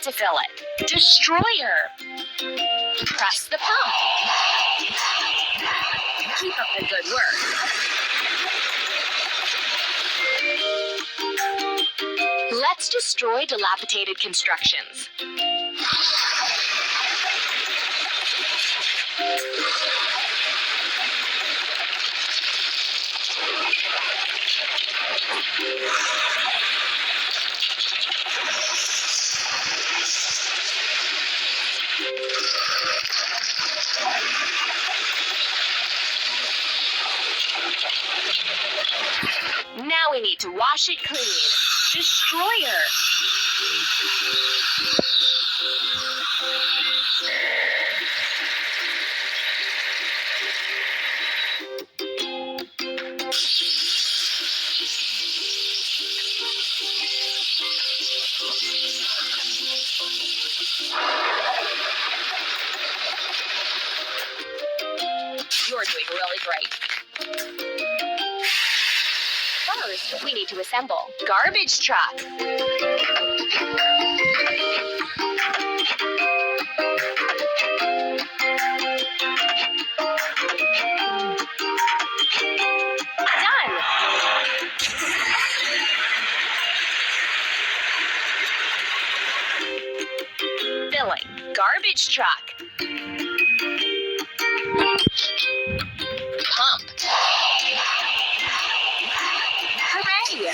to fill it. Destroyer. Press the pump. Keep up the good work. Let's destroy dilapidated constructions. Now we need to wash it clean. Destroyer. You're doing really great. First, we need to assemble garbage truck. Done. Filling garbage truck. Pump. Hooray!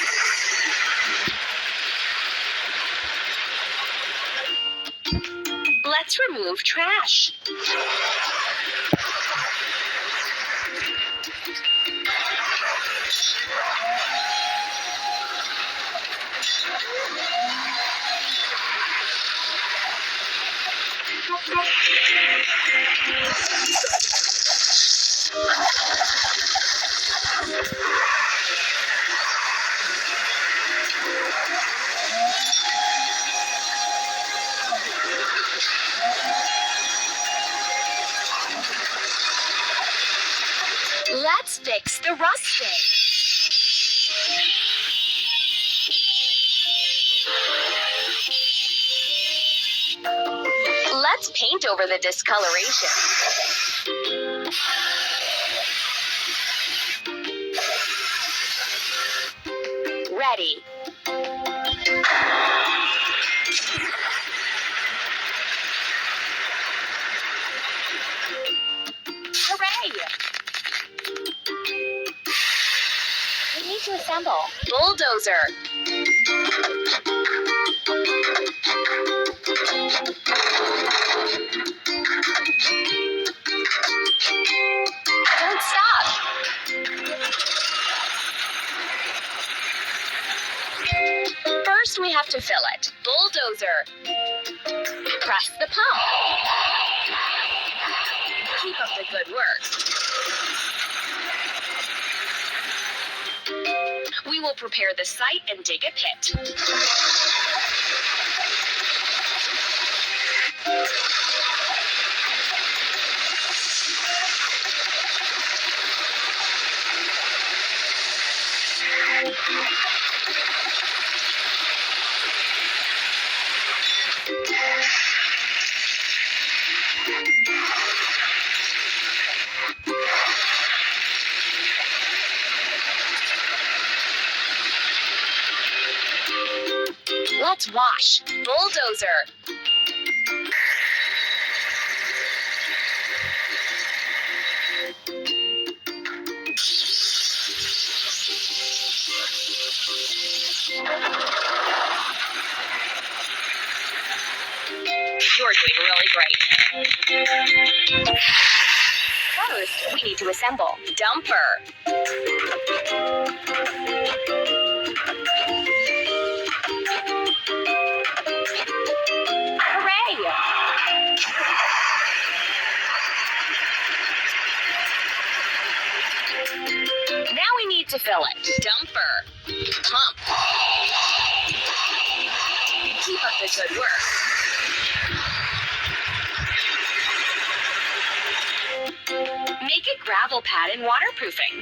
Let's remove trash. Let's fix the rusting. Let's paint over the discoloration. Ready. Hooray! We need to assemble bulldozer. Don't stop. First, we have to fill it. Bulldozer. Press the pump. Keep up the good work. We will prepare the site and dig a pit. Let's wash. Bulldozer. You're doing really great. First, we need to assemble dumper. Now we need to fill it. Dumper. Pump. Keep up the good work. Make a gravel pad and waterproofing.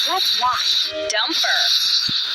Let's watch. Dumper.